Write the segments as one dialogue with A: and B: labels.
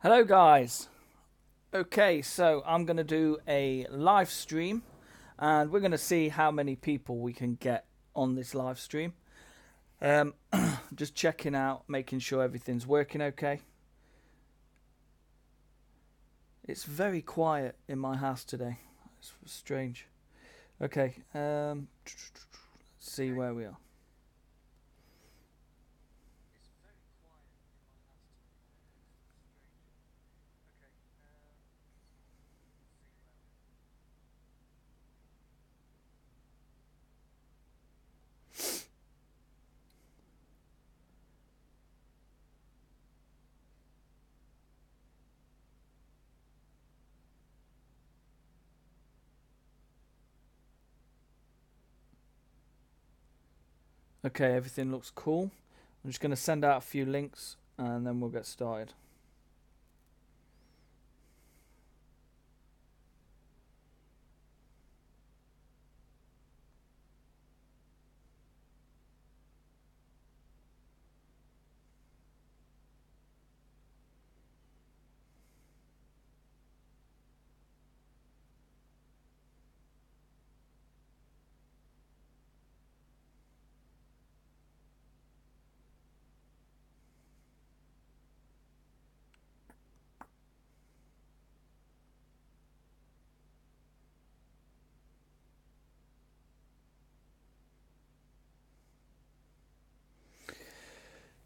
A: Hello guys. Okay, so I'm going to do a live stream and we're going to see how many people we can get on this live stream. Um, just checking out, making sure everything's working okay. It's very quiet in my house today. It's strange. Okay, let's see where we are. Okay, everything looks cool. I'm just going to send out a few links and then we'll get started.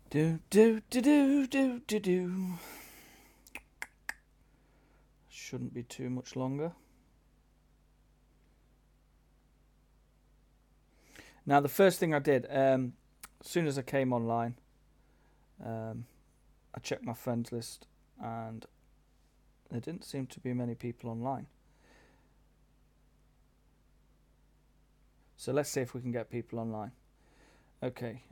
A: Do do do do do do do. Shouldn't be too much longer. Now, the first thing I did, as soon as I came online, I checked my friends list and there didn't seem to be many people online. So let's see if we can get people online. Okay.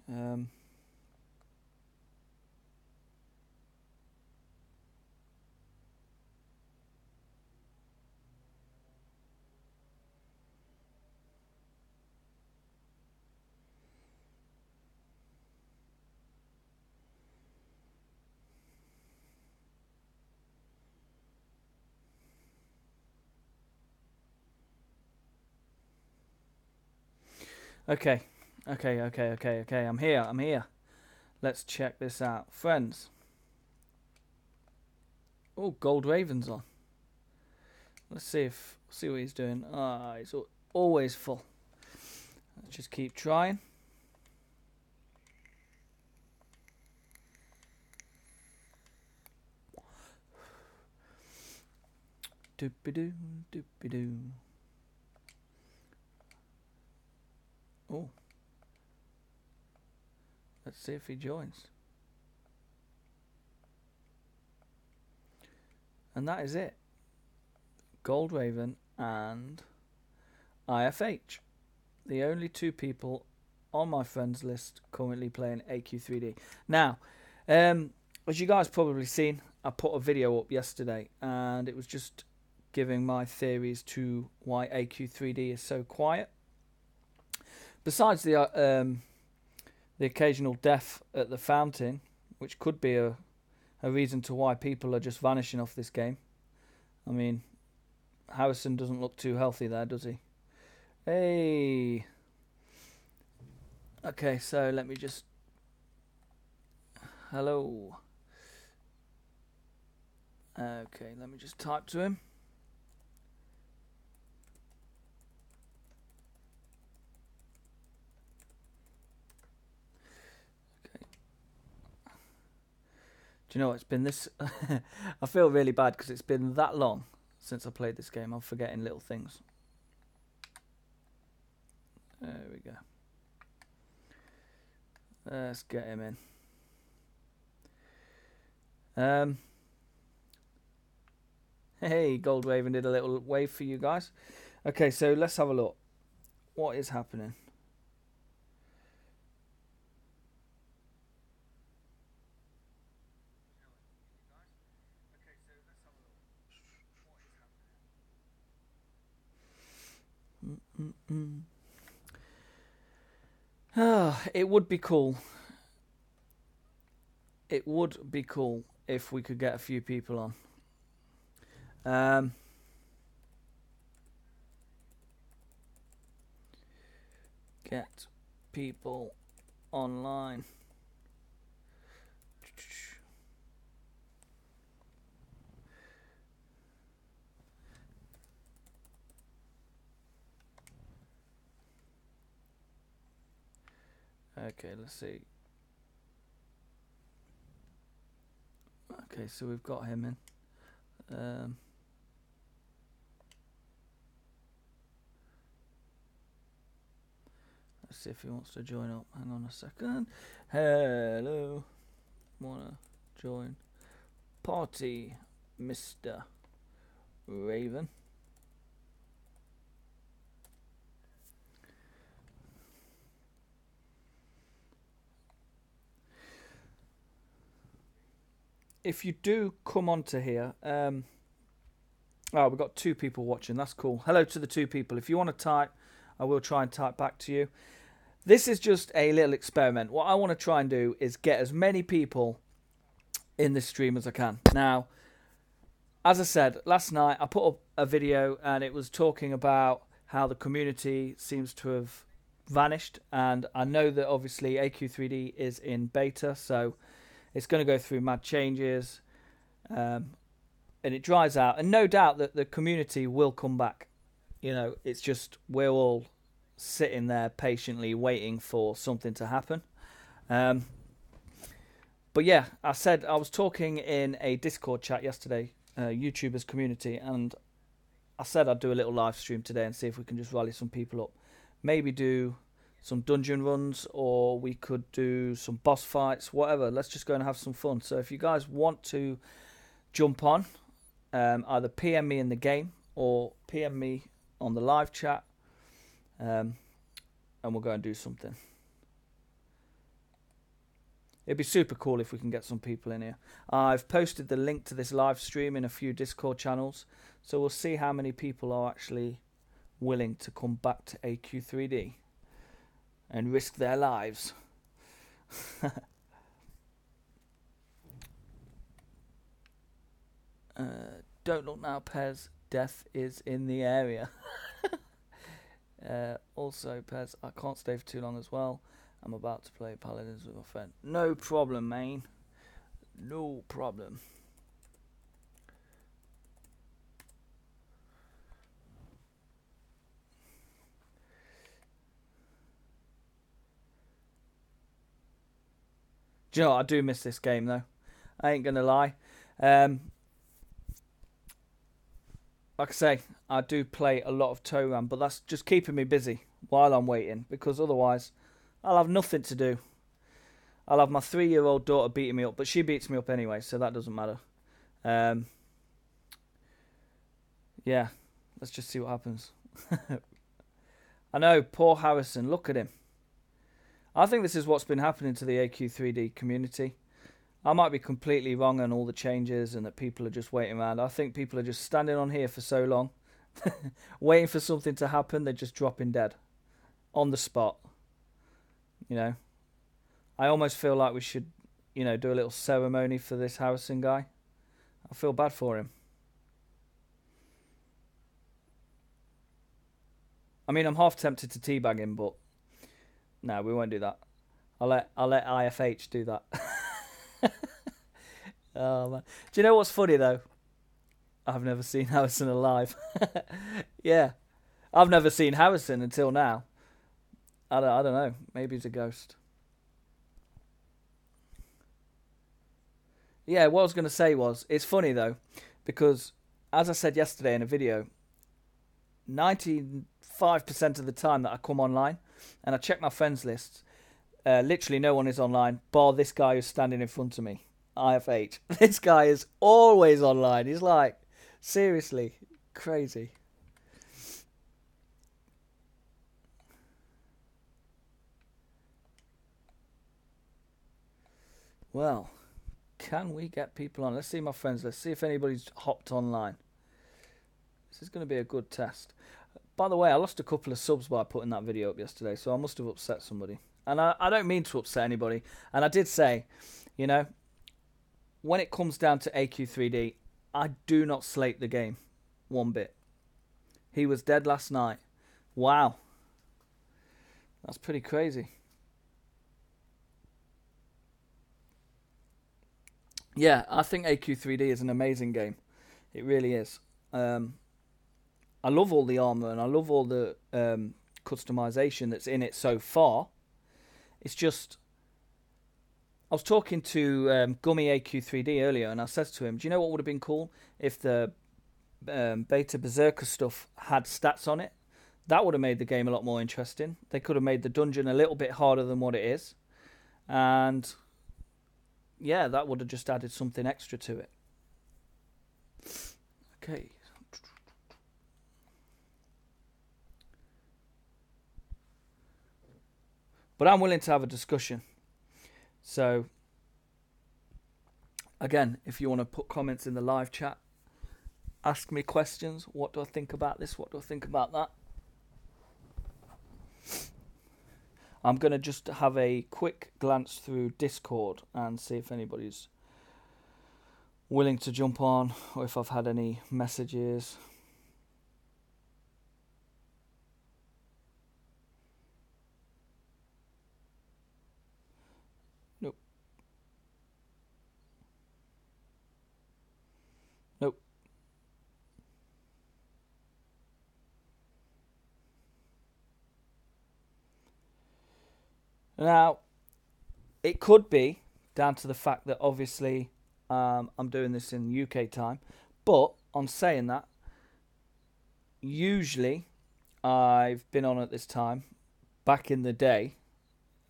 A: Okay. Okay. I'm here. Let's check this out. Friends. Oh, Gold Raven's on. Let's see what he's doing. Ah, he's always full. Let's just keep trying. Doopy-doo, doopy-doo. Oh. Let's see if he joins. And that is it. Gold Raven and IFH. The only two people on my friends list currently playing AQ3D. Now, as you guys probably seen, I put a video up yesterday and it was just giving my theories to why AQ3D is so quiet. Besides the occasional death at the fountain, which could be a reason to why people are just vanishing off this game. I mean, Harrison doesn't look too healthy there, does he? Hey. Okay, so let me just... Hello. Okay, let me just type to him. Okay. Do you know what? It's been this... I feel really bad because it's been that long since I played this game. I'm forgetting little things. There we go. Let's get him in. Hey, Gold Raven did a little wave for you guys. Okay, so let's have a look. What is happening? It would be cool it would be cool if we could get a few people on. Get people online. Okay, let's see. Okay, so we've got him in. Let's see if he wants to join up. Hang on a second. Hello. Wanna join party, Mr. Raven? If you do come onto here, oh, we've got 2 people watching. That's cool. Hello to the 2 people. If you want to type, I will try and type back to you. This is just a little experiment. What I want to try and do is get as many people in this stream as I can. Now, as I said, last night I put up a video and it was talking about how the community seems to have vanished. And I know that obviously AQ3D is in beta, so it's going to go through mad changes, and it dries out. And no doubt that the community will come back. You know, it's just we're all sitting there patiently waiting for something to happen. But yeah, I said I was talking in a Discord chat yesterday, YouTubers community, and I said I'd do a little live stream today and see if we can just rally some people up. Maybe do some dungeon runs, or we could do some boss fights, whatever. Let's just go and have some fun. So if you guys want to jump on, either PM me in the game or PM me on the live chat, and we'll go and do something. It'd be super cool if we can get some people in here. I've posted the link to this live stream in a few Discord channels, so we'll see how many people are actually willing to come back to AQ3D and risk their lives. Don't look now, Pez. Death is in the area. Also, Pez, I can't stay for too long as well. I'm about to play Paladins with a friend. No problem, main. No problem. Do you know what? I do miss this game, though. I ain't going to lie. Like I say, I do play a lot of Toram, but that's just keeping me busy while I'm waiting, because otherwise I'll have nothing to do. I'll have my 3-year-old daughter beating me up, but she beats me up anyway, so that doesn't matter. Yeah, let's just see what happens. I know, poor Harrison, look at him. I think this is what's been happening to the AQ3D community. I might be completely wrong on all the changes and that people are just waiting around. I think people are just standing on here for so long, waiting for something to happen, they're just dropping dead on the spot. You know, I almost feel like we should, you know, do a little ceremony for this Harrison guy. I feel bad for him. I mean, I'm half tempted to teabag him, but no, we won't do that. I'll let IFH do that. Oh man, do you know what's funny though? I've never seen Harrison alive. Yeah, I've never seen Harrison until now. I don't know. Maybe he's a ghost. Yeah, what I was going to say was, it's funny though, because as I said yesterday in a video, 95% of the time that I come online and I check my friends lists, literally no one is online, bar this guy who's standing in front of me, IFH. This guy is always online. He's like, seriously, crazy. Well, can we get people on? Let's see my friends. Let's see if anybody's hopped online. This is going to be a good test. By the way, I lost a couple of subs by putting that video up yesterday, so I must have upset somebody. And I don't mean to upset anybody. And I did say, you know, when it comes down to AQ3D, I do not slate the game one bit. He was dead last night. Wow. That's pretty crazy. Yeah, I think AQ3D is an amazing game. It really is. I love all the armor and I love all the customization that's in it so far. It's just, I was talking to Gummy AQ3D earlier, and I said to him, "Do you know what would have been cool if the Beta Berserker stuff had stats on it? That would have made the game a lot more interesting. They could have made the dungeon a little bit harder than what it is, and yeah, that would have just added something extra to it." Okay. But I'm willing to have a discussion. So, again, if you want to put comments in the live chat, ask me questions. What do I think about this? What do I think about that? I'm going to just have a quick glance through Discord and see if anybody's willing to jump on or if I've had any messages. Nope. Nope. Now, it could be down to the fact that obviously I'm doing this in UK time, but on saying that, usually I've been on at this time. Back in the day,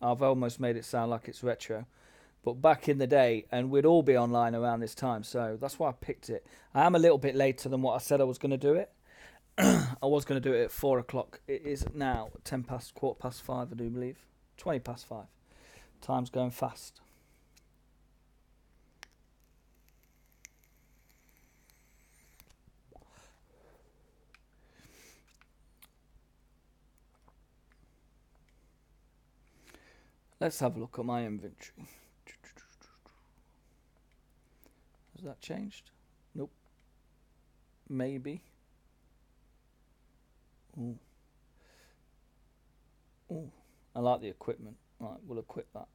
A: I've almost made it sound like it's retro, but back in the day, and we'd all be online around this time, so that's why I picked it. I am a little bit later than what I said I was going to do it. I was going to do it at 4 o'clock. It is now 5:10, I do believe. 5:20. Time's going fast. Let's have a look at my inventory. Has that changed? Nope. Maybe. Ooh. Ooh. I like the equipment. Right, we'll equip that.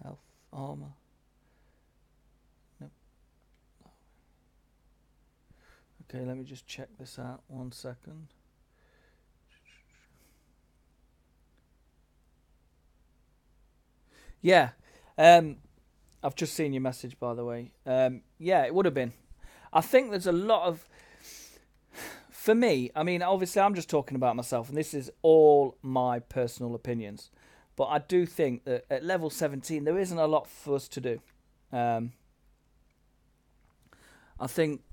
A: Health, armor. Nope. Okay, let me just check this out 1 second. Yeah, I've just seen your message, by the way. Yeah, it would have been. I think there's a lot of, for me, I mean, obviously I'm just talking about myself, and this is all my personal opinions, but I do think that at level 17, there isn't a lot for us to do. I think,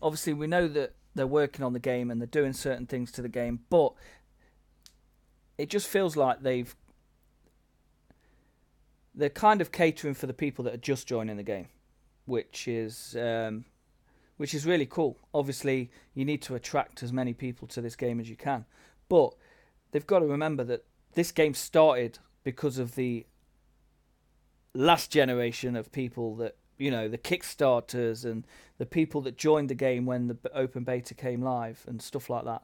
A: obviously we know that they're working on the game and they're doing certain things to the game, but it just feels like they're kind of catering for the people that are just joining the game, which is really cool. Obviously, you need to attract as many people to this game as you can, but they've got to remember that this game started because of the last generation of people that, you know, the Kickstarters and the people that joined the game when the open beta came live and stuff like that.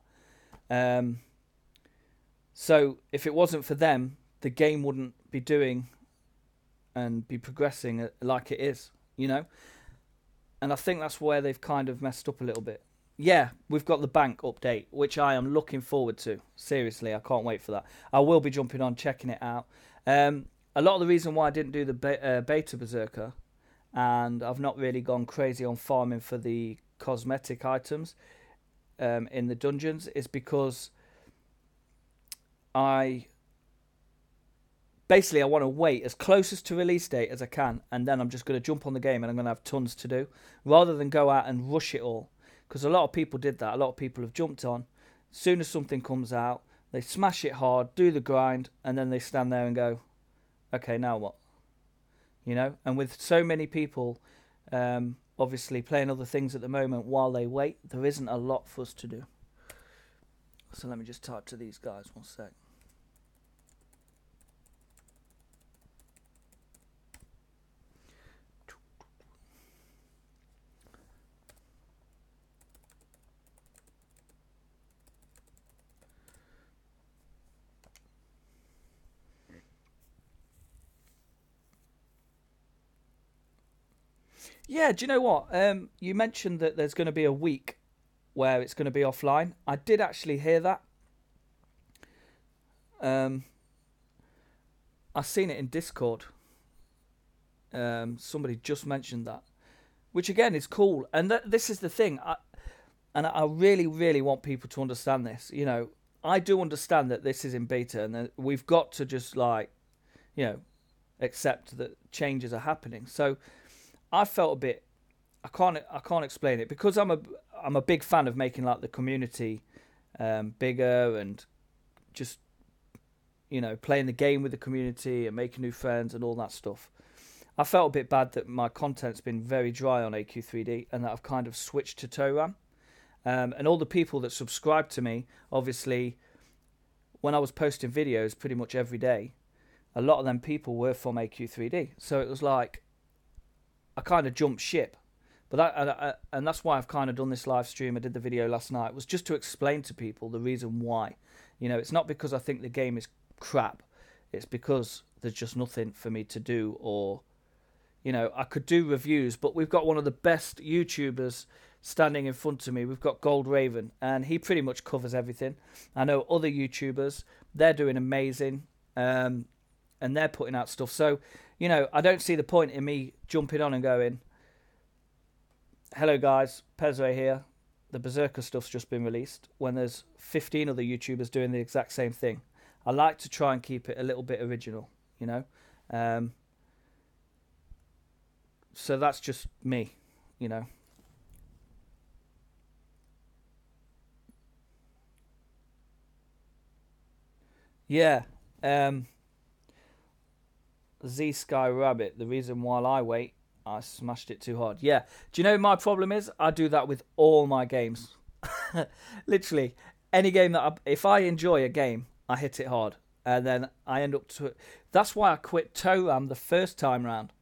A: So if it wasn't for them, the game wouldn't be doing and be progressing like it is, you know? And I think that's where they've kind of messed up a little bit. Yeah, we've got the bank update, which I am looking forward to. Seriously, I can't wait for that. I will be jumping on, checking it out. A lot of the reason why I didn't do the Beta Berserker, and I've not really gone crazy on farming for the cosmetic items in the dungeons, is because I want to wait as closest to release date as I can, and then I'm just going to jump on the game and I'm going to have tons to do, rather than go out and rush it all. Because a lot of people did that. A lot of people have jumped on. As soon as something comes out, they smash it hard, do the grind, and then they stand there and go, okay, now what? you know. And with so many people obviously playing other things at the moment while they wait, there isn't a lot for us to do. So let me just type to these guys 1 sec. Yeah, do you know what? You mentioned that there's going to be a week where it's going to be offline. I did actually hear that. I've seen it in Discord. Somebody just mentioned that, which again is cool. And this is the thing. I really, really want people to understand this. You know, I do understand that this is in beta, and that we've got to just accept that changes are happening. So I felt a bit. I can't explain it because I'm a big fan of making like the community bigger and just playing the game with the community and making new friends and all that stuff. I felt a bit bad that my content's been very dry on AQ3D and that I've kind of switched to TORAM. And all the people that subscribed to me, obviously, when I was posting videos pretty much every day, a lot of them people were from AQ3D. So it was like I kind of jumped ship. But and that's why I've kind of done this live stream. I did the video last night. It was just to explain to people the reason why. It's not because I think the game is crap. It's because there's just nothing for me to do, or I could do reviews, but we've got one of the best YouTubers standing in front of me. We've got Gold Raven, and he pretty much covers everything. I know other YouTubers, they're doing amazing, and they're putting out stuff. So, I don't see the point in me jumping on and going, hello guys, Pezre here. The Berserker stuff's just been released, when there's 15 other YouTubers doing the exact same thing. I like to try and keep it a little bit original, So that's just me, Yeah. Z Sky Rabbit, the reason why I wait, I smashed it too hard. Yeah. Do you know my problem is? I do that with all my games. Literally, any game that if I enjoy a game, I hit it hard. And then I end up to... That's why I quit TORAM the first time round.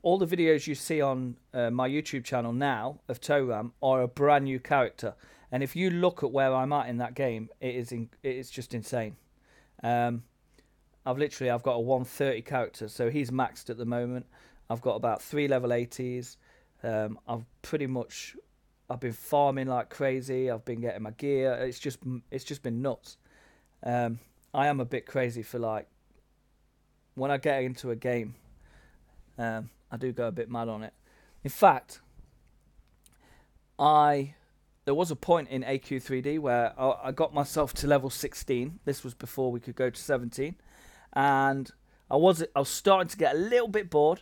A: All the videos you see on my YouTube channel now of TORAM are a brand new character. And if you look at where I'm at in that game, it is just insane. I've got a 130 character, so he's maxed at the moment. I've got about 3 level 80s. I've been farming like crazy. I've been getting my gear. It's just been nuts. I am a bit crazy for like when I get into a game. I do go a bit mad on it. In fact, there was a point in AQ3D where I got myself to level 16. This was before we could go to 17, and I was starting to get a little bit bored.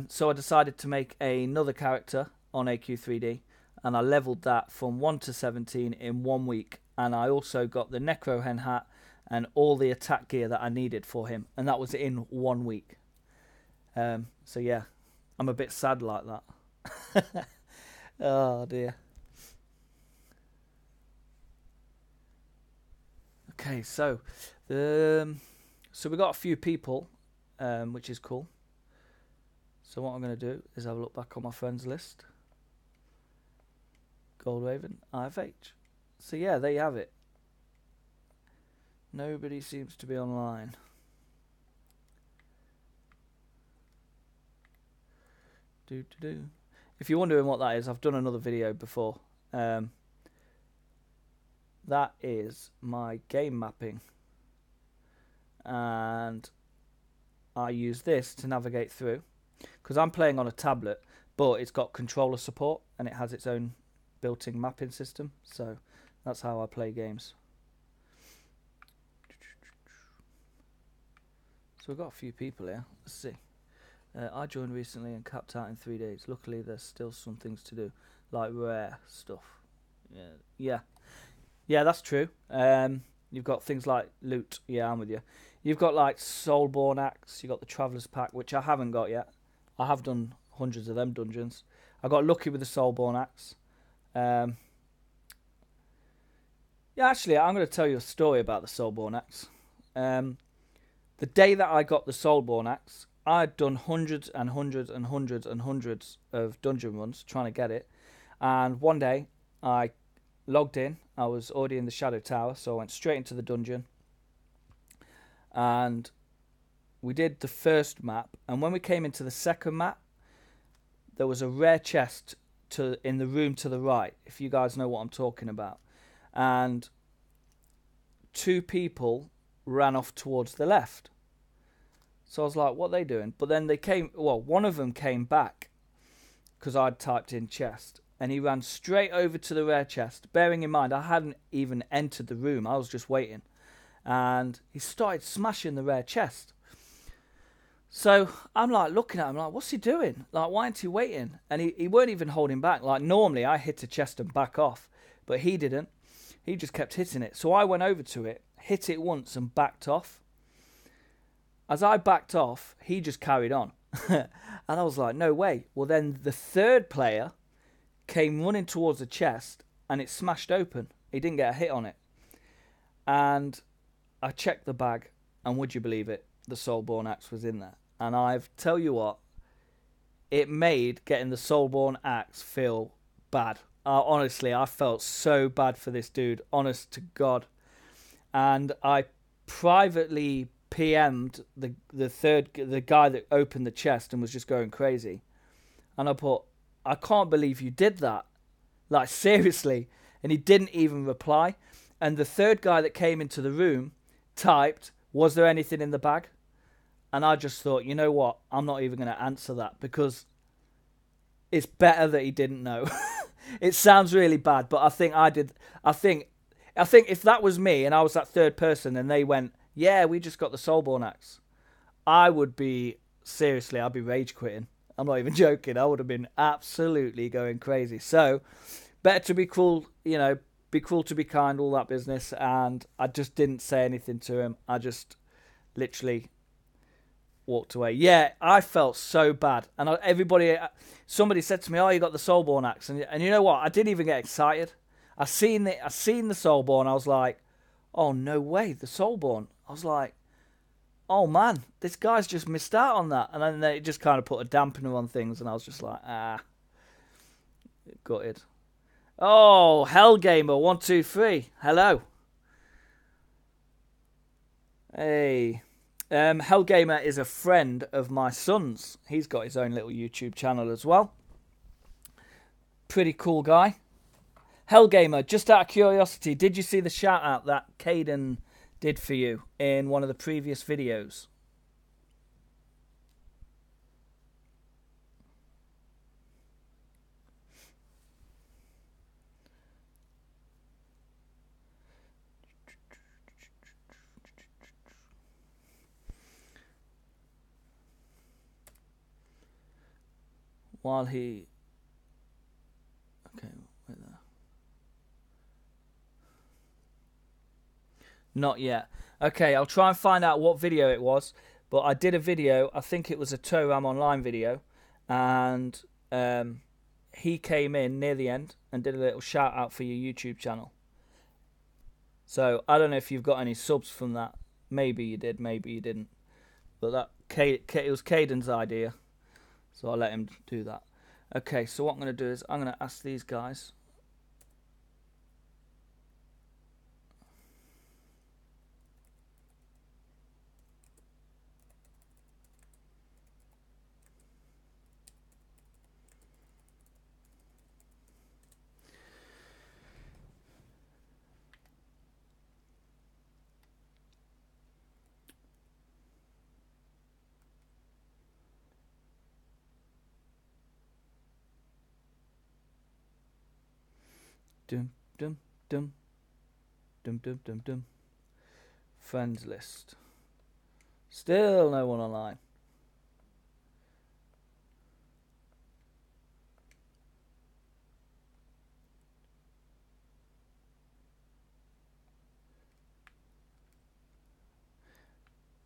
A: So I decided to make another character on AQ3D, and I leveled that from 1 to 17 in 1 week. And I also got the Necro Hen hat and all the attack gear that I needed for him, and that was in 1 week. So yeah, I'm a bit sad like that. Oh dear. Okay, so we got a few people, which is cool. So what I'm going to do is have a look back on my friends list. Gold Raven, IFH. So yeah, there you have it. Nobody seems to be online. If you're wondering what that is, I've done another video before. That is my game mapping, and I use this to navigate through, because I'm playing on a tablet, but it's got controller support and it has its own built-in mapping system. So that's how I play games. So we've got a few people here. Let's see. I joined recently and capped out in 3 days. Luckily, there's still some things to do, like rare stuff. Yeah, that's true. You've got things like loot. Yeah, I'm with you. You've got like Soulborn Axe. You got the Traveller's Pack, which I haven't got yet. I have done hundreds of them dungeons. I got lucky with the Soulborn Axe. Yeah, actually, I'm going to tell you a story about the Soulborn Axe. The day that I got the Soulborn Axe, I'd done hundreds and hundreds and hundreds and hundreds of dungeon runs trying to get it. And one day, I logged in. I was already in the Shadow Tower, so I went straight into the dungeon. And we did the first map. And when we came into the second map, there was a rare chest in the room to the right, if you guys know what I'm talking about. And 2 people ran off towards the left. So I was like, what are they doing? But then one of them came back because I'd typed in chest. And he ran straight over to the rare chest. Bearing in mind, I hadn't even entered the room. I was just waiting. And he started smashing the rare chest. So I'm like looking at him like, what's he doing? Like, why isn't he waiting? And he weren't even holding back. Like, normally I hit a chest and back off. But he didn't. He just kept hitting it. So I went over to it, hit it once and backed off. As I backed off, he just carried on. And I was like, no way. Well, then the third player came running towards the chest and it smashed open. He didn't get a hit on it. And I checked the bag, and would you believe it? The Soulborn Axe was in there. And I've tell you what, it made getting the Soulborn Axe feel bad. Honestly, I felt so bad for this dude, honest to God. And I privately PM'd the guy that opened the chest and was just going crazy. And I put, I can't believe you did that. Like, seriously. And he didn't even reply. And the third guy that came into the room typed, was there anything in the bag? And I just thought, you know what? I'm not even going to answer that because it's better that he didn't know. It sounds really bad, but I think I did. I think if that was me and I was that third person and they went, yeah, we just got the Soulborn Axe, I would be, seriously, I'd be rage quitting. I'm not even joking. I would have been absolutely going crazy. So, better to be cruel, be cruel to be kind, all that business. And I just didn't say anything to him. I just literally walked away. Yeah, I felt so bad. And somebody said to me, oh, you got the Soulborn Axe. And you know what? I didn't even get excited. I seen the Soulborn. I was like, oh, no way, the Soulborn. I was like, oh, man, this guy's just missed out on that. And then it just kind of put a dampener on things. And I was just like, gutted. Oh, Hellgamer123. Hello. Hey. Hellgamer is a friend of my son's. He's got his own little YouTube channel as well. Pretty cool guy. Hellgamer, just out of curiosity, did you see the shout out that Caden did for you in one of the previous videos? While he... Okay, wait there. Not yet. Okay, I'll try and find out what video it was. But I did a video, I think it was a Toram Online video. And he came in near the end and did a little shout out for your YouTube channel. So, I don't know if you've got any subs from that. Maybe you did, maybe you didn't. But it was Caden's idea. So I'll let him do that. Okay, so what I'm going to do is I'm going to ask these guys. Dum dum dum dum dum dum dum. Friends list. Still no one online.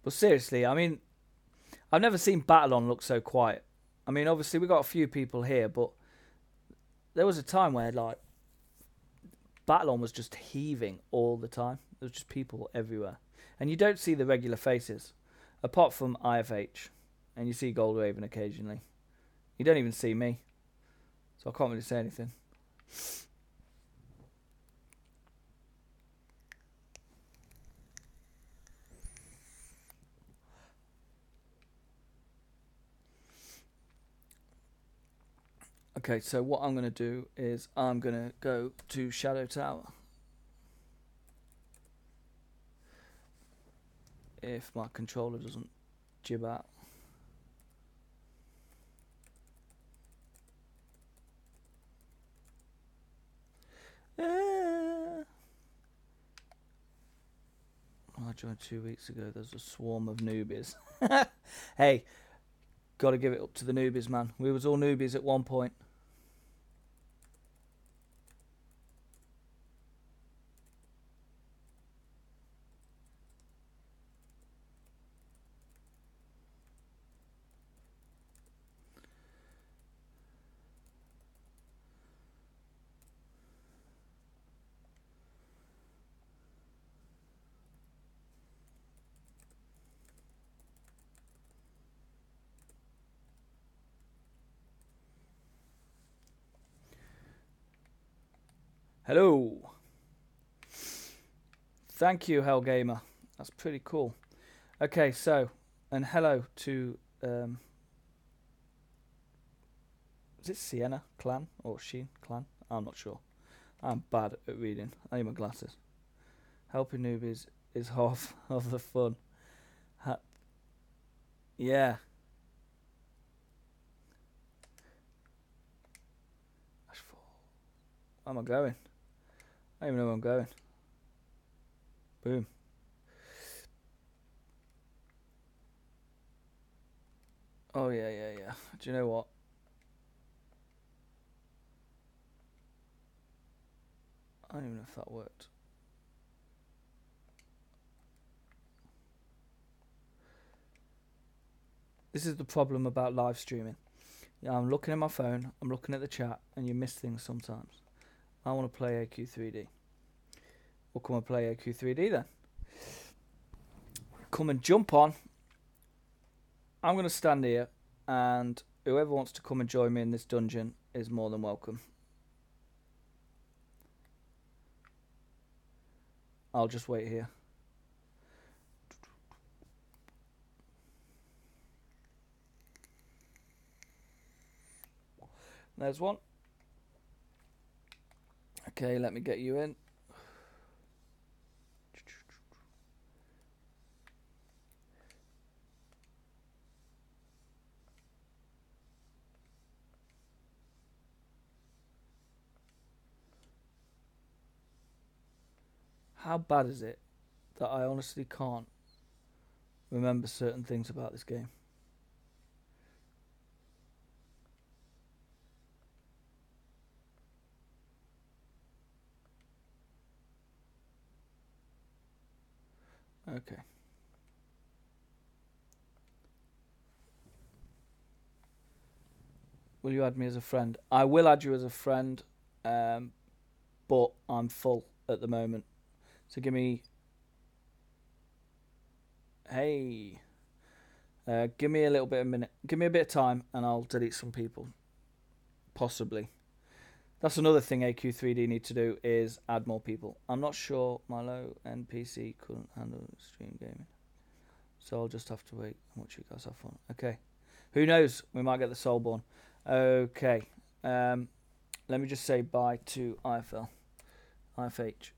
A: But seriously, I mean, I've never seen Battle On look so quiet. I mean, obviously we got a few people here, but there was a time where like Battle On was just heaving all the time. There was just people everywhere, and you don't see the regular faces, apart from IFH, and you see Goldraven occasionally. You don't even see me, so I can't really say anything. Okay, so what I'm going to do is I'm going to go to Shadow Tower. If my controller doesn't jib out. I joined 2 weeks ago. There's a swarm of newbies. Hey, got to give it up to the newbies, man. We was all newbies at one point. Hello. Thank you, Hellgamer. That's pretty cool. Okay, so, and hello to, is it Sienna Clan or Sheen Clan? I'm not sure. I'm bad at reading. I need my glasses. Helping newbies is half of the fun. Yeah. Where am I going? I don't even know where I'm going. Boom. Oh, yeah. Do you know what? I don't even know if that worked. This is the problem about live streaming. Yeah, I'm looking at my phone, I'm looking at the chat, and you miss things sometimes. I want to play AQ3D. Well, come and play AQ3D then. Come and jump on. I'm going to stand here, and whoever wants to come and join me in this dungeon is more than welcome. I'll just wait here. There's one. Okay, let me get you in. How bad is it that I honestly can't remember certain things about this game? Okay. Will you add me as a friend? I will add you as a friend, but I'm full at the moment. So give me... Hey. Give me a little bit of minute. Give me a bit of time and I'll delete some people. Possibly. That's another thing AQ3D need to do is add more people. I'm not sure my low end PC couldn't handle stream gaming. So I'll just have to wait and watch you guys have fun. Okay. Who knows? We might get the Soulborn. Okay. Let me just say bye to IFH.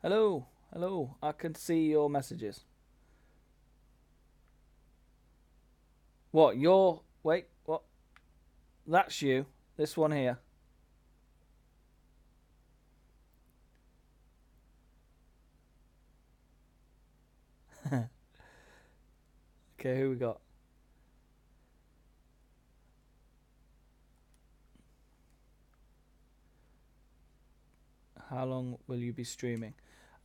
A: Hello. I can see your messages. What? Wait, what? That's you. This one here. Okay, who we got? How long will you be streaming?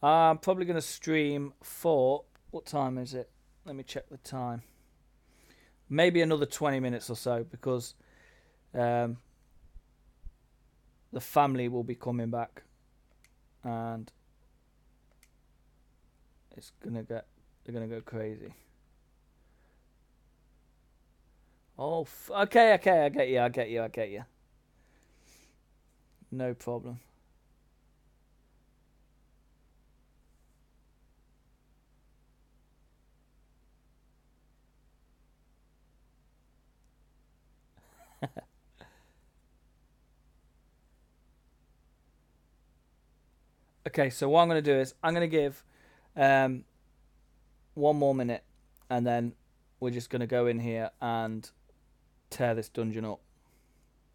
A: I'm probably going to stream for... What time is it? Let me check the time. Maybe another 20 minutes or so, because the family will be coming back, and it's gonna get... They're gonna go crazy. Oh, okay, I get you. No problem. Okay, so what I'm going to do is I'm going to give one more minute, and then we're just going to go in here and tear this dungeon up.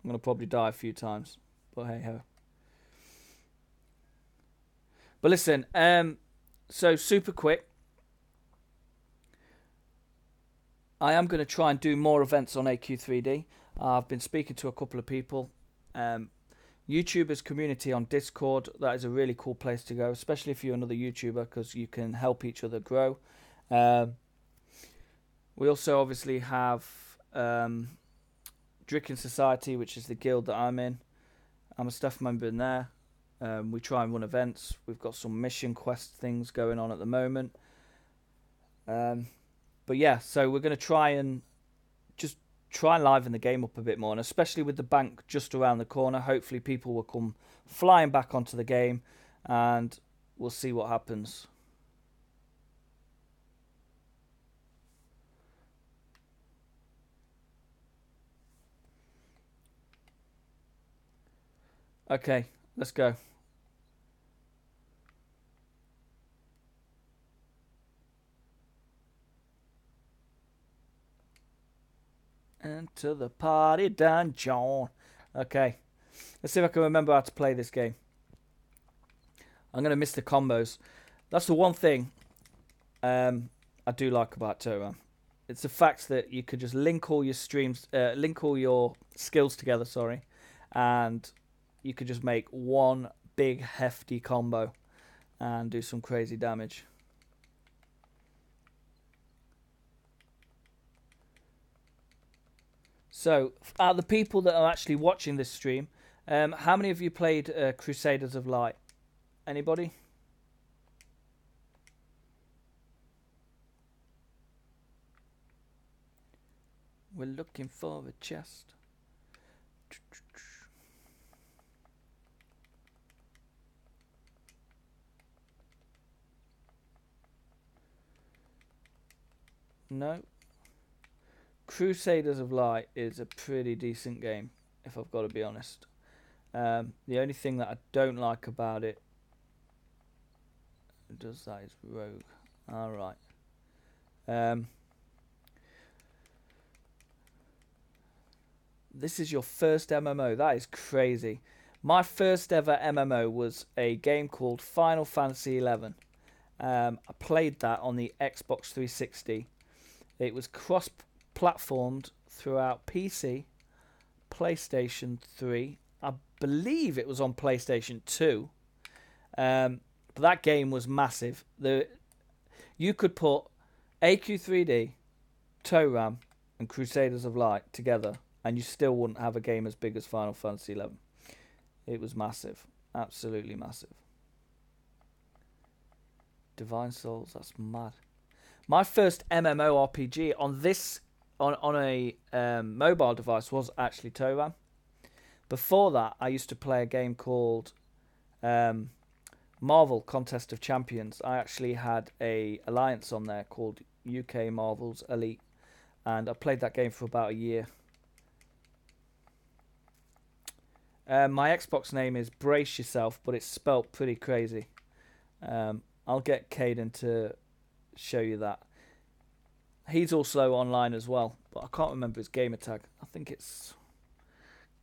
A: I'm going to probably die a few times, but hey ho. But listen, so super quick. I am going to try and do more events on AQ3D. I've been speaking to a couple of people. YouTubers community on Discord, that is a really cool place to go, especially if you're another YouTuber, because you can help each other grow. We also obviously have Drinking Society, which is the guild that I'm in. I'm a staff member in there. We try and run events. We've got some mission quest things going on at the moment. But yeah, so we're going to try and liven the game up a bit more, and especially with the bank just around the corner, hopefully people will come flying back onto the game, and we'll see what happens. Okay, let's go. Enter the party dungeon. Okay, let's see if I can remember how to play this game. I'm going to miss the combos. That's the one thing I do like about Toram. It's the fact that you could just link all your streams, link all your skills together, sorry, and you could just make one big hefty combo and do some crazy damage. So, out of the people that are actually watching this stream, how many of you played Crusaders of Light? Anybody? We're looking for a chest. No. Crusaders of Light is a pretty decent game, if I've got to be honest. The only thing that I don't like about it, does that, is Rogue. Alright. This is your first MMO. That is crazy. My first ever MMO was a game called Final Fantasy XI. I played that on the Xbox 360. It was cross-platformed throughout PC, PlayStation 3. I believe it was on PlayStation 2. But that game was massive. You could put AQ3D, Toram, and Crusaders of Light together, and you still wouldn't have a game as big as Final Fantasy XI. It was massive. Absolutely massive. Divine Souls, that's mad. My first MMORPG on a mobile device was actually Toram. Before that, I used to play a game called Marvel Contest of Champions. I actually had a alliance on there called UK Marvels Elite, and I played that game for about a year. My Xbox name is Brace Yourself, but it's spelt pretty crazy. I'll get Caden to show you that. He's also online as well, but I can't remember his gamer tag. I think it's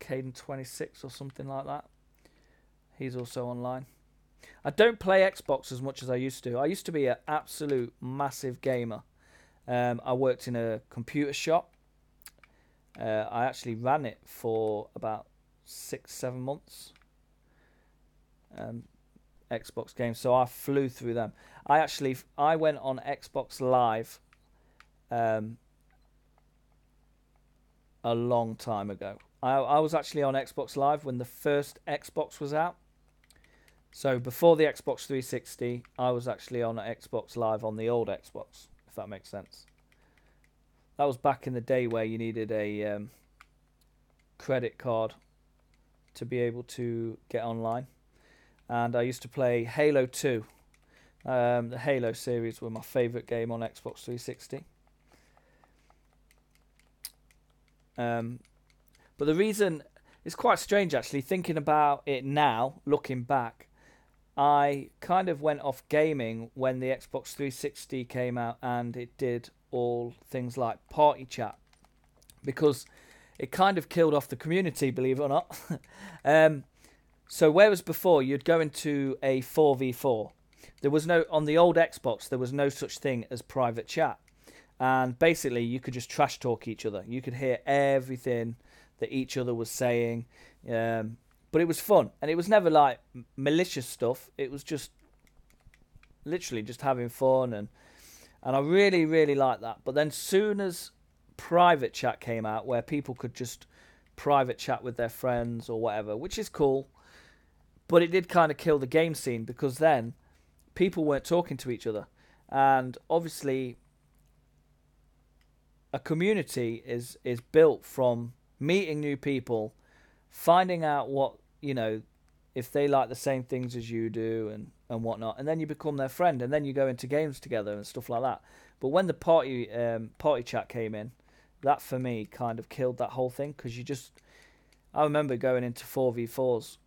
A: Caden26 or something like that. He's also online. I don't play Xbox as much as I used to. I used to be an absolute massive gamer. I worked in a computer shop. I actually ran it for about 6-7 months. Xbox games, so I flew through them. I went on Xbox Live a long time ago. I was actually on Xbox Live when the first Xbox was out. So before the Xbox 360, I was actually on Xbox Live on the old Xbox, if that makes sense. That was back in the day where you needed a credit card to be able to get online. And I used to play Halo 2. The Halo series were my favourite game on Xbox 360. But the reason... It's quite strange, actually, thinking about it now, looking back. I kind of went off gaming when the Xbox 360 came out and it did all things like party chat. Because it kind of killed off the community, believe it or not. So whereas before you'd go into a 4v4, there was no, on the old Xbox, there was no such thing as private chat. And basically you could just trash talk each other. You could hear everything that each other was saying. But it was fun. And it was never like malicious stuff. It was just literally just having fun. And I really, really liked that. But then soon as private chat came out, where people could just private chat with their friends or whatever, which is cool. But it did kind of kill the game scene, because then people weren't talking to each other. And obviously a community is built from meeting new people, finding out what, you know, if they like the same things as you do and whatnot, and then you become their friend, and then you go into games together and stuff like that. But when the party chat came in, that for me kind of killed that whole thing, because you just... I remember going into 4v4s,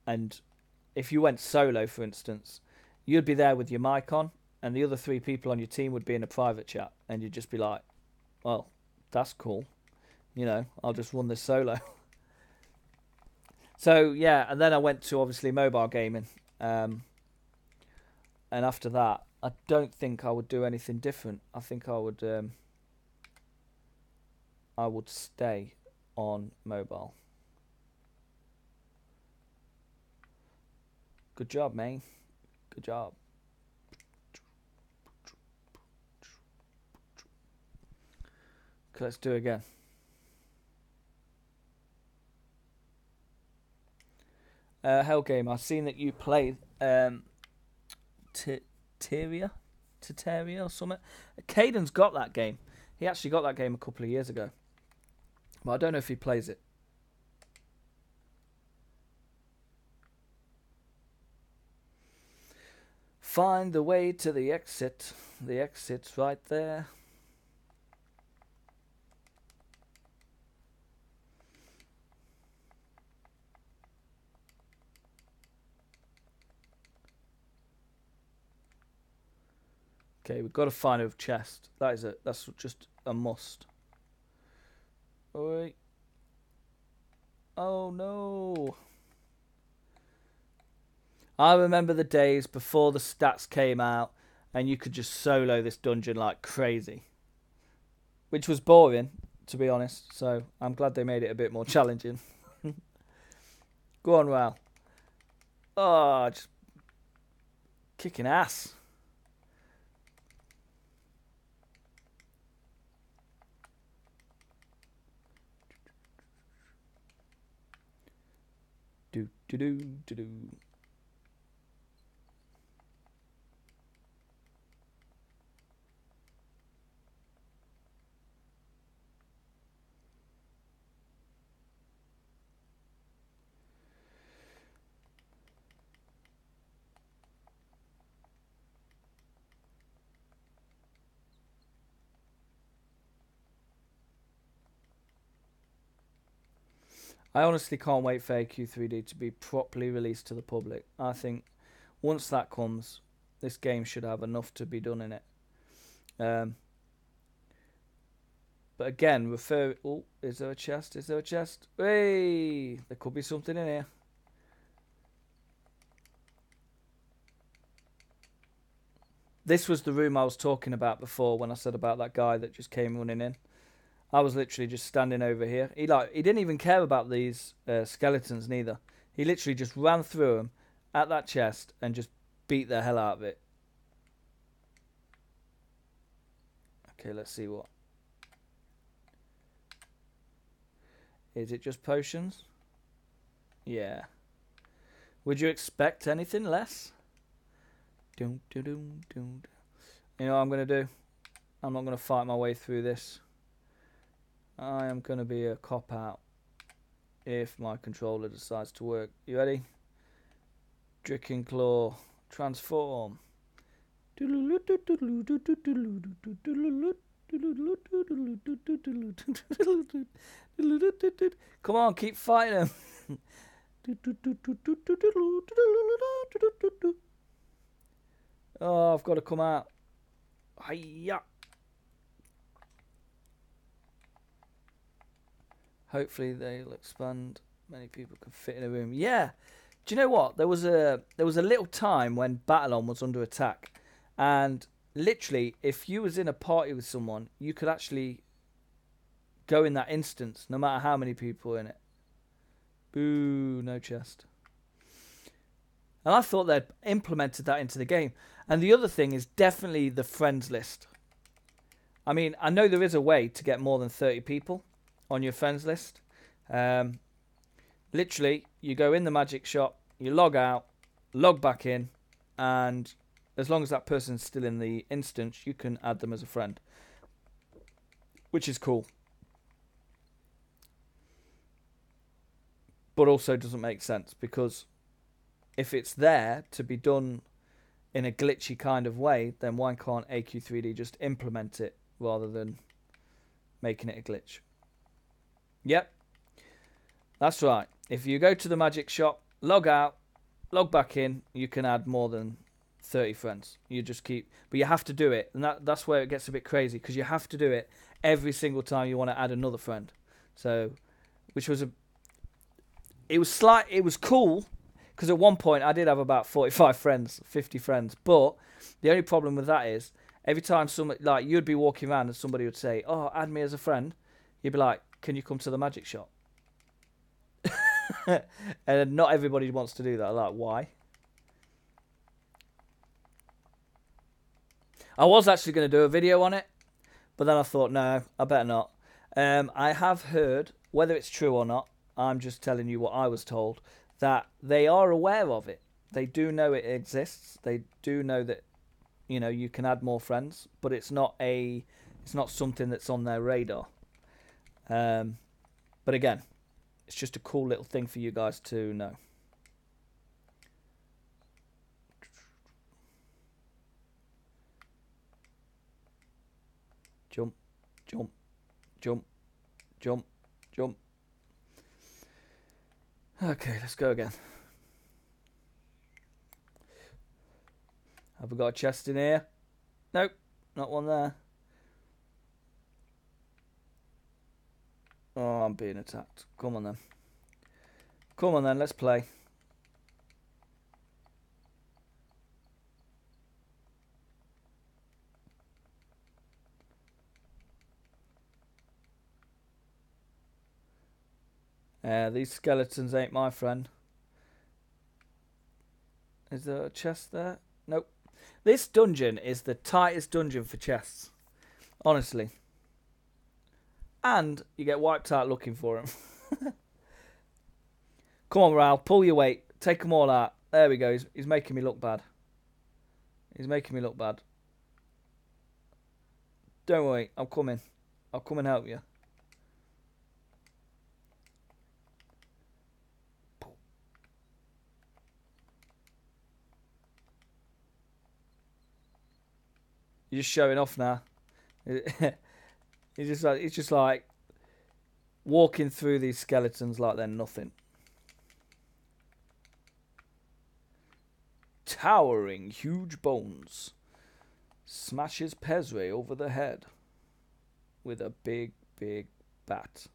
A: and if you went solo, for instance, you'd be there with your mic on, and the other 3 people on your team would be in a private chat, and you'd just be like, well, that's cool. You know, I'll just run this solo. So, yeah, and then I went to, obviously, mobile gaming. And after that, I don't think I would do anything different. I think I would stay on mobile. Good job, man. Good job. Okay, let's do it again. Hellgame, I've seen that you played Teteria or something. Caden's got that game. He actually got that game a couple of years ago. But I don't know if he plays it. Find the way to the exit. The exit's right there. Okay, we've got to find a chest. That's just a must. Oi. Oh no. I remember the days before the stats came out and you could just solo this dungeon like crazy. Which was boring, to be honest. So I'm glad they made it a bit more challenging. Go on, Ral. Oh, just kicking ass. Do do do do do. I honestly can't wait for AQ3D to be properly released to the public. I think once that comes, this game should have enough to be done in it. But again, oh, is there a chest? Is there a chest? Hey, there could be something in here. This was the room I was talking about before when I said about that guy that just came running in. I was literally just standing over here. He didn't even care about these skeletons neither. He literally just ran through them at that chest and just beat the hell out of it. Okay, let's see what. Is it just potions? Yeah. Would you expect anything less? You know what I'm going to do? I'm not going to fight my way through this. I am going to be a cop-out if my controller decides to work. You ready? Dricken Claw. Transform. Come on, keep fighting him. Oh, I've got to come out. Hiya. Hopefully they'll expand. Many people can fit in a room. Yeah. Do you know what? There was a little time when Battlon was under attack, and literally, if you was in a party with someone, you could actually go in that instance, no matter how many people were in it. Boo! No chest. And I thought they'd implemented that into the game. And the other thing is definitely the friends list. I mean, I know there is a way to get more than 30 people on your friends list. Literally, you go in the magic shop, you log out, log back in, and as long as that person's still in the instance, you can add them as a friend, which is cool. But also doesn't make sense, because if it's there to be done in a glitchy kind of way, then why can't AQ3D just implement it rather than making it a glitch? Yep, that's right. If you go to the magic shop, log out, log back in, you can add more than 30 friends. You just keep, but you have to do it, and that's where it gets a bit crazy, because you have to do it every single time you want to add another friend. So, which was it was cool, because at one point I did have about 45 friends, 50 friends, but the only problem with that is every time you'd be walking around and somebody would say, "Oh, add me as a friend," you'd be like, "Can you come to the magic shop?" And not everybody wants to do that. Like, why? I was actually going to do a video on it, but then I thought, no, I better not. I have heard, whether it's true or not, I'm just telling you what I was told, that they are aware of it. They do know it exists. They do know that, you can add more friends, but it's not something that's on their radar. But again, it's just a cool little thing for you guys to know. Jump, jump, jump, jump, jump. Okay, let's go again. Have we got a chest in here? Nope, not one there. Oh, I'm being attacked. Come on then. Come on then, let's play. These skeletons ain't my friend. Is there a chest there? Nope. This dungeon is the tightest dungeon for chests. Honestly. And you get wiped out looking for them. Come on, Ral. Pull your weight. Take them all out. There we go. He's making me look bad. He's making me look bad. Don't worry. I'm coming. I'll come and help you. You're just showing off now. It's just like walking through these skeletons like they're nothing. Towering huge bones. Smashes Pezre over the head with a big, big bat.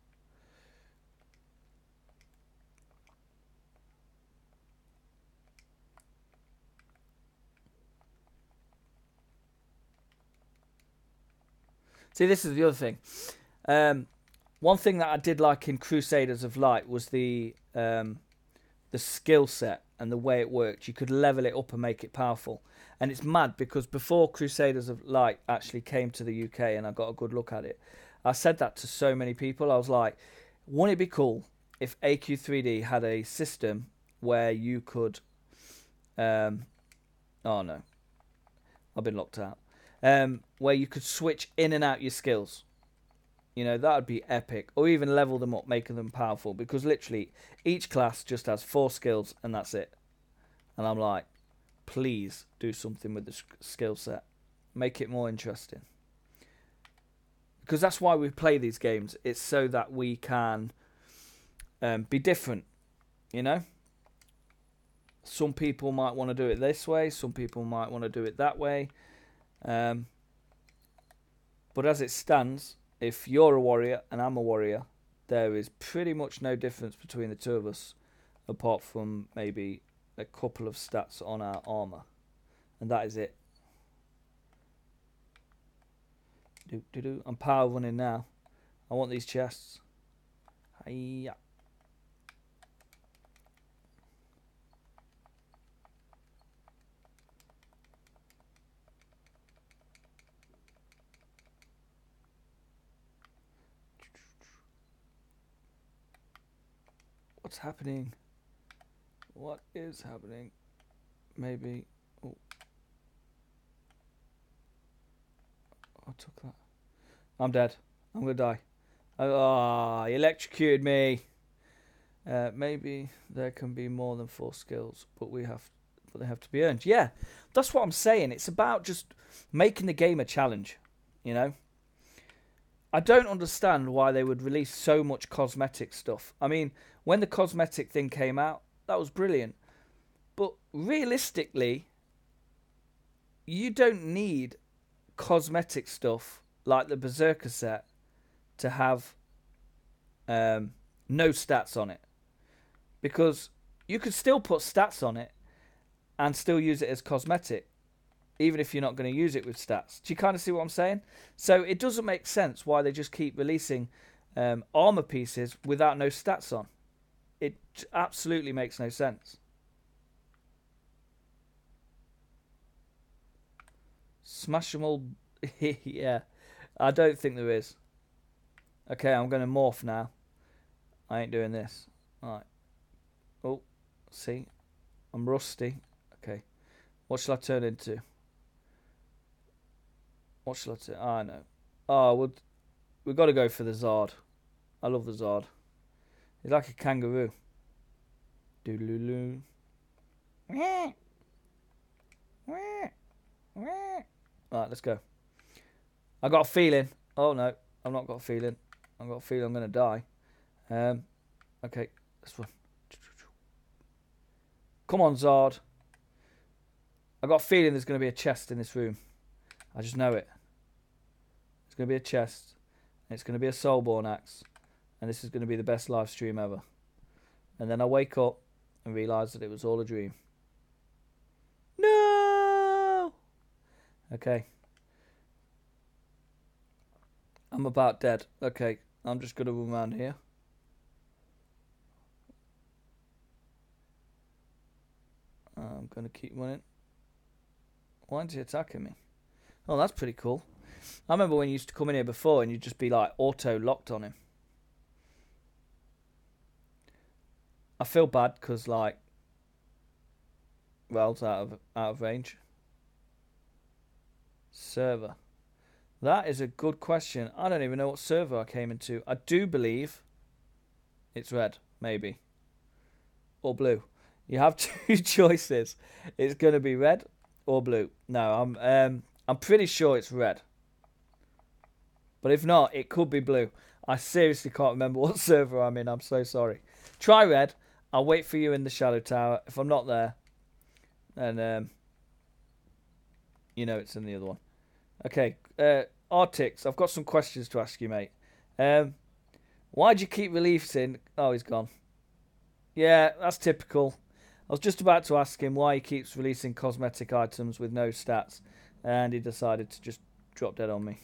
A: See, this is the other thing. One thing that I did like in Crusaders of Light was the skill set and the way it worked. You could level it up and make it powerful. And it's mad because before Crusaders of Light actually came to the UK and I got a good look at it, I said that to so many people. I was like, wouldn't it be cool if AQ3D had a system where you could... oh no, I've been locked out. Where you could switch in and out your skills. You know, that would be epic. Or even level them up, making them powerful. Because literally, each class just has 4 skills and that's it. And I'm like, please do something with the skill set. Make it more interesting. Because that's why we play these games. It's so that we can be different, you know? Some people might want to do it this way. Some people might want to do it that way. But as it stands, if you're a warrior and I'm a warrior, there is pretty much no difference between the two of us, apart from maybe a couple of stats on our armor, and that is it. I'm power running now. I want these chests. Hiya. What's happening? What is happening? Maybe. Oh. I took that. I'm dead. I'm gonna die. Oh, he electrocuted me. Maybe there can be more than 4 skills, but they have to be earned. Yeah, that's what I'm saying. It's about just making the game a challenge. You know. I don't understand why they would release so much cosmetic stuff. I mean, when the cosmetic thing came out, that was brilliant. But realistically, you don't need cosmetic stuff like the Berserker set to have no stats on it. Because you could still put stats on it and still use it as cosmetic, even if you're not going to use it with stats. Do you kind of see what I'm saying? So it doesn't make sense why they just keep releasing armor pieces without no stats on. It absolutely makes no sense. Smashable. Yeah, I don't think there is. Okay, I'm going to morph now. I ain't doing this. Alright. Oh, see? I'm rusty. Okay. What shall I turn into? What shall I turn? Oh, I know. Oh, we've got to go for the Zard. I love the Zard. He's like a kangaroo. Doodaloo. Right, let's go. I got a feeling. Oh no, I've not got a feeling. I've got a feeling I'm going to die. Okay, let's run. Come on, Zard. I got a feeling there's going to be a chest in this room. I just know it. It's going to be a chest. And it's going to be a Soulborn axe. And this is going to be the best live stream ever. And then I wake up and realise that it was all a dream. No! Okay. I'm about dead. Okay, I'm just going to run around here. I'm going to keep running. Why is he attacking me? Oh, that's pretty cool. I remember when you used to come in here before and you'd just be like auto-locked on him. I feel bad because, like, Rel's out of range. Server. That is a good question. I don't even know what server I came into. I do believe it's red, maybe. Or blue. You have 2 choices. It's going to be red or blue. No, I'm pretty sure it's red. But if not, it could be blue. I seriously can't remember what server I'm in. I'm so sorry. Try red. I'll wait for you in the shadow tower. If I'm not there, then you know it's in the other one. Okay, Artix, I've got some questions to ask you, mate. Why'd you keep releasing... Oh, he's gone. Yeah, that's typical. I was just about to ask him why he keeps releasing cosmetic items with no stats, and he decided to just drop dead on me.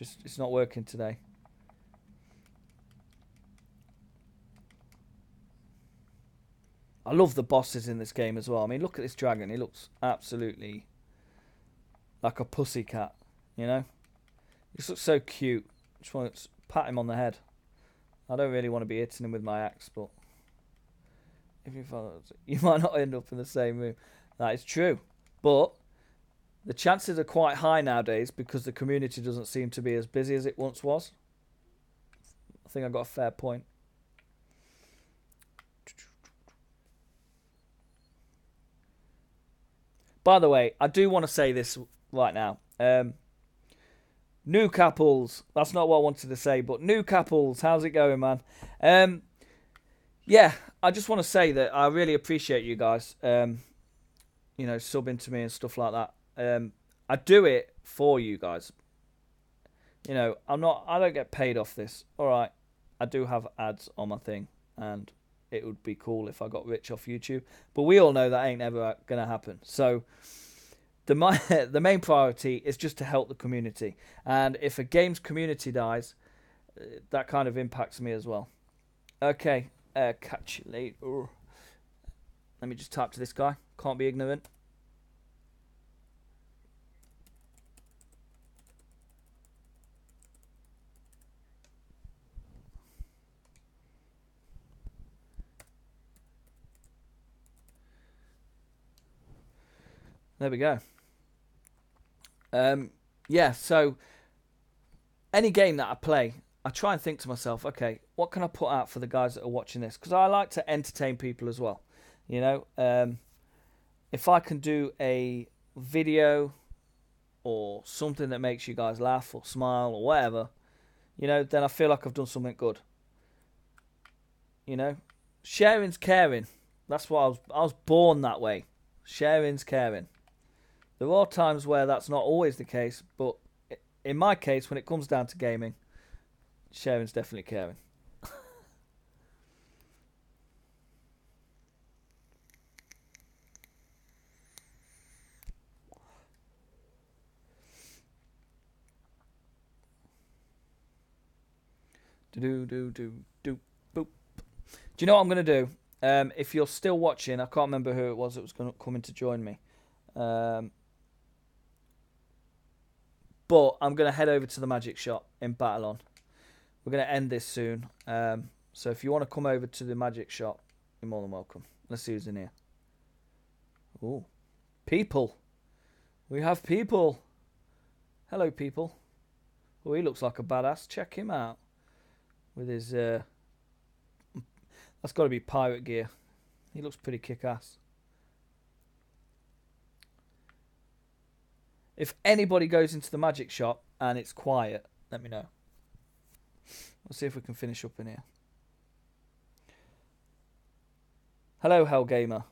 A: It's not working today. I love the bosses in this game as well. I mean, look at this dragon. He looks absolutely like a pussycat, you know? He just looks so cute. Just want to pat him on the head. I don't really want to be hitting him with my axe, but if you follow, you might not end up in the same room. That is true. But the chances are quite high nowadays because the community doesn't seem to be as busy as it once was. I think I got a fair point. By the way, I do want to say this right now. New couples. That's not what I wanted to say, but new couples. How's it going, man? Yeah, I just want to say that I really appreciate you guys. You know, subbing to me and stuff like that. I do it for you guys. You know, I don't get paid off this. All right, I do have ads on my thing, and it would be cool if I got rich off YouTube. But we all know that ain't ever gonna happen. So the main priority is just to help the community. And if a game's community dies, that kind of impacts me as well. Okay, catch you later. Let me just type to this guy. Can't be ignorant. There we go. Yeah, so any game that I play, I try and think to myself, okay, what can I put out for the guys that are watching this? Because I like to entertain people as well. You know, if I can do a video or something that makes you guys laugh or smile or whatever, you know, then I feel like I've done something good. You know, sharing's caring. That's what I was born that way. Sharing's caring. There are times where that's not always the case, but in my case, when it comes down to gaming, sharing's definitely caring. Do boop. Do you know what I'm gonna do? If you're still watching, I can't remember who it was that was going to come in to join me. But I'm going to head over to the magic shop in Battlon. We're going to end this soon. So if you want to come over to the magic shop, you're more than welcome. Let's see who's in here. Ooh. People. We have people. Hello, people. Oh, he looks like a badass. Check him out. With his... that's got to be pirate gear. He looks pretty kick-ass. If anybody goes into the magic shop and it's quiet, let me know. Let's see if we can finish up in here. Hello, Hellgamer.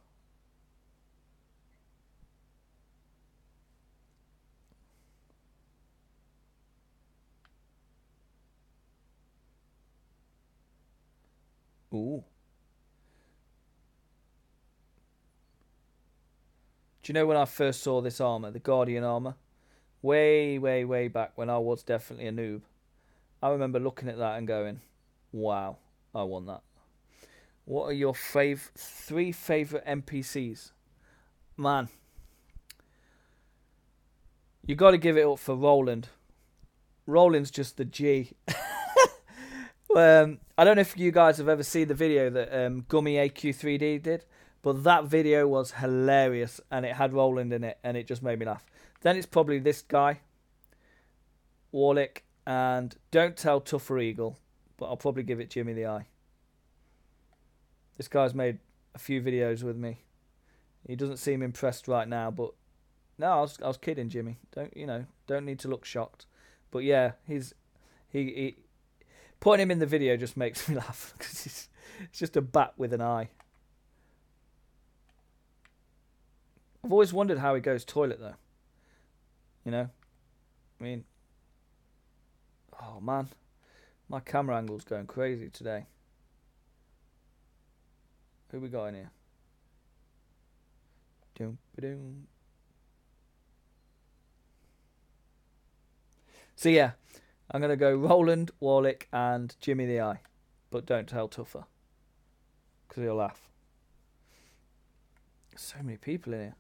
A: Ooh. Do you know when I first saw this armor, the Guardian armor? Way, way, way back when I was definitely a noob. I remember looking at that and going, wow, I want that. What are your three favourite NPCs? Man. You got to give it up for Roland. Roland's just the G. I don't know if you guys have ever seen the video that Gummy AQ3D did. But that video was hilarious, and it had Roland in it, and it just made me laugh. Then it's probably this guy, Warlick, and don't tell Tougher Eagle, but I'll probably give it Jimmy the Eye. This guy's made a few videos with me. He doesn't seem impressed right now, but no, I was kidding, Jimmy. Don't need to look shocked. But yeah, he putting him in the video just makes me laugh because it's just a bat with an eye. I've always wondered how he goes toilet, though. You know? I mean... Oh, man. My camera angle's going crazy today. Who we got in here? So, yeah. I'm going to go Roland, Warlick, and Jimmy the Eye. But don't tell Tuffer, because he'll laugh. So many people in here.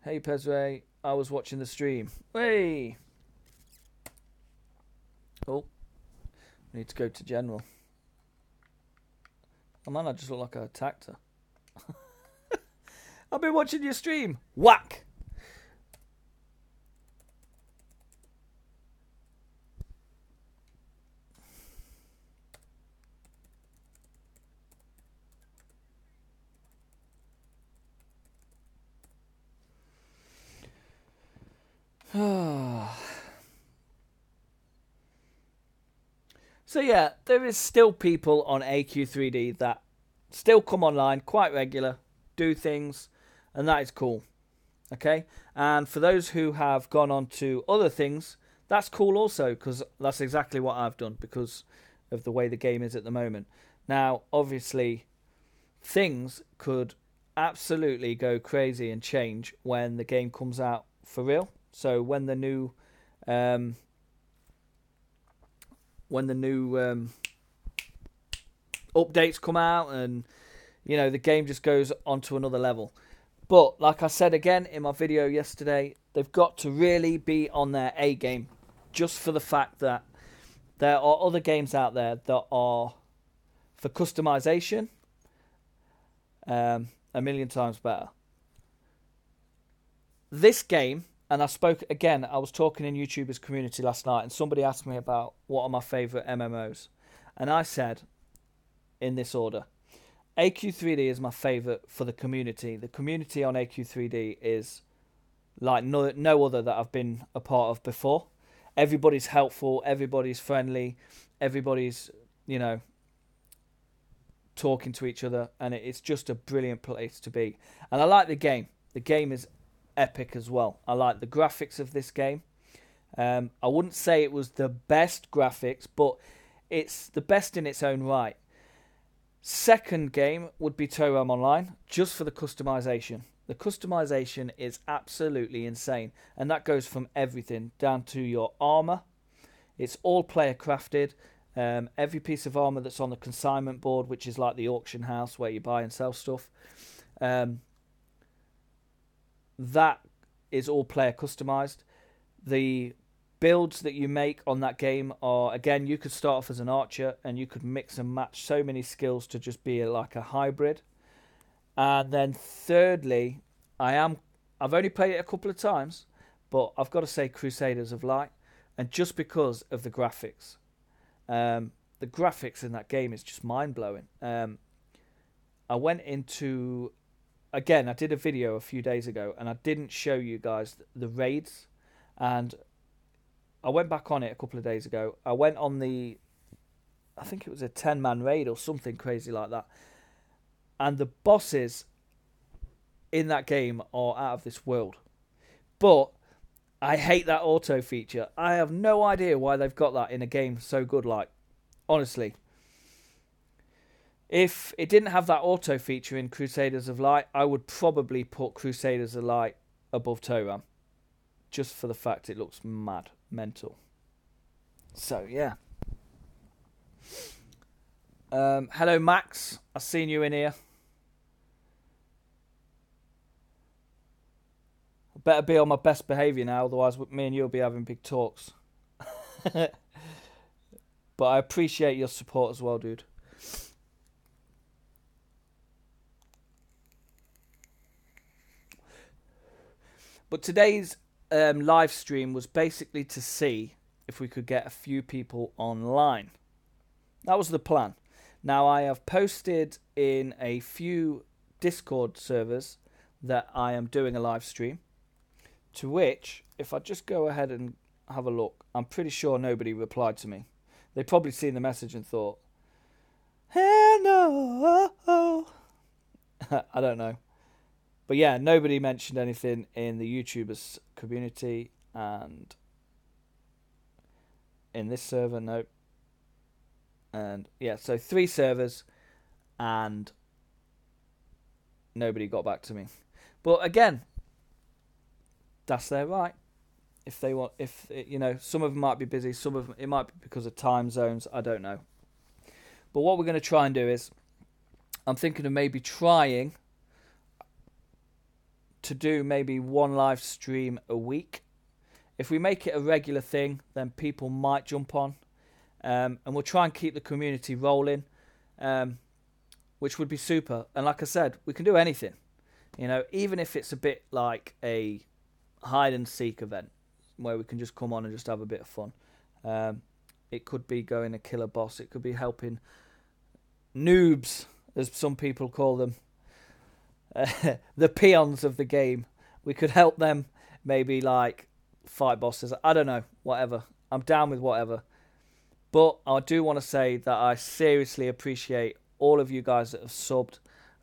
A: Hey, Pezre, I was watching the stream. Hey! Oh, I need to go to general. Oh man, I just look like I attacked her. I've been watching your stream. Whack! So yeah, there is still people on AQ3D that still come online quite regular, do things, and that is cool. Okay? And for those who have gone on to other things, that's cool also, because that's exactly what I've done because of the way the game is at the moment. Now, obviously, things could absolutely go crazy and change when the game comes out for real. So when the new updates come out, and you know the game just goes onto another level. But like I said again in my video yesterday, they've got to really be on their A game, just for the fact that there are other games out there that are for customization a million times better. This game, and I was talking in YouTubers community last night, and somebody asked me about what are my favourite MMOs. And I said, in this order, AQ3D is my favourite for the community. The community on AQ3D is like no other that I've been a part of before. Everybody's helpful, everybody's friendly, everybody's, talking to each other, and it's just a brilliant place to be. And I like the game. The game is epic as well. I like the graphics of this game. I wouldn't say it was the best graphics, but it's the best in its own right. Second game would be Toram Online, just for the customization. The customization is absolutely insane, and that goes from everything down to your armor. It's all player crafted. Every piece of armor that's on the consignment board, which is like the auction house where you buy and sell stuff, that is all player customized. The builds that you make on that game are, again, you could start off as an archer and you could mix and match so many skills to just be like a hybrid. And then thirdly, I've only played it a couple of times, but I've got to say Crusaders of Light, and just because of the graphics. The graphics in that game is just mind-blowing. I went into... Again, I did a video a few days ago, and I didn't show you guys the raids. And I went back on it a couple of days ago. I went on I think it was a 10-man raid or something crazy like that. And the bosses in that game are out of this world. But I hate that auto feature. I have no idea why they've got that in a game so good. Like, honestly. If it didn't have that auto feature in Crusaders of Light, I would probably put Crusaders of Light above Toram. Just for the fact it looks mad, mental. So, yeah. Hello, Max. I've seen you in here. I better be on my best behaviour now, otherwise me and you will be having big talks. But I appreciate your support as well, dude. But today's live stream was basically to see if we could get a few people online. That was the plan. Now, I have posted in a few Discord servers that I am doing a live stream, to which, if I just go ahead and have a look, I'm pretty sure nobody replied to me. They probably seen the message and thought, hello. I don't know. But yeah, nobody mentioned anything in the YouTubers community, and in this server, nope. And yeah, so 3 servers, and nobody got back to me. But again, that's their right. if they want, some of them might be busy, some of them, it might be because of time zones, I don't know. But what we're going to try and do is, I'm thinking of maybe trying to do maybe one live stream a week. If we make it a regular thing, then people might jump on. And we'll try and keep the community rolling, which would be super. And like I said, we can do anything. Even if it's a bit like a hide and seek event where we can just come on and just have a bit of fun. It could be going to kill a boss. It could be helping noobs, as some people call them, the peons of the game. We could help them maybe like fight bosses. I don't know, whatever. I'm down with whatever. But I do want to say that I seriously appreciate all of you guys that have subbed.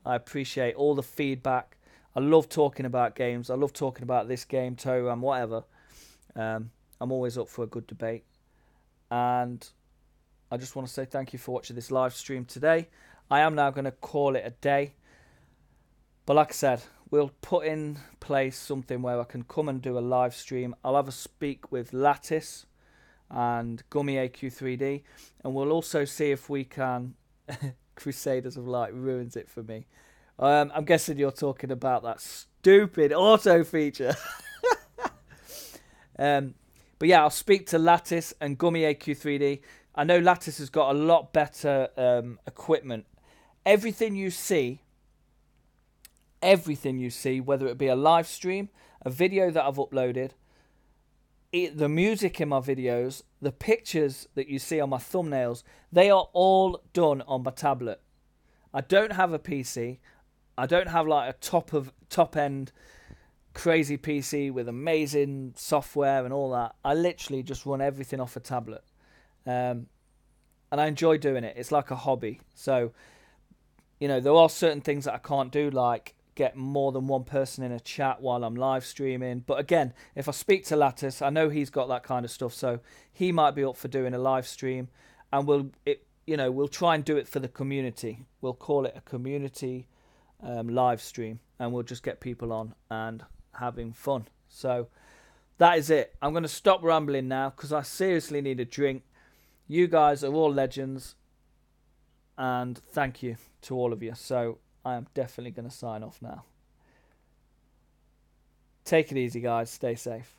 A: I appreciate all the feedback. I love talking about games. I love talking about this game, Toram, whatever. I'm always up for a good debate. And I just want to say thank you for watching this live stream today. I am now going to call it a day. But like I said, we'll put in place something where I can come and do a live stream. I'll have a speak with Lattice and Gummy AQ3D. And we'll also see if we can... Crusaders of Light ruins it for me. I'm guessing you're talking about that stupid auto feature. But yeah, I'll speak to Lattice and Gummy AQ3D. I know Lattice has got a lot better equipment. Everything you see, whether it be a live stream, a video that I've uploaded, the music in my videos, the pictures that you see on my thumbnails, they are all done on my tablet. I don't have a PC. I don't have like a top end crazy PC with amazing software and all that. I literally just run everything off a tablet. And I enjoy doing it. It's like a hobby. So, there are certain things that I can't do, like get more than one person in a chat while I'm live streaming. But again, if I speak to Lattice, I know he's got that kind of stuff, so he might be up for doing a live stream, and we'll try and do it for the community. We'll call it a community live stream, and we'll just get people on and having fun. So that is it. I'm going to stop rambling now because I seriously need a drink. You guys are all legends, and thank you to all of you. So I am definitely going to sign off now. Take it easy, guys. Stay safe.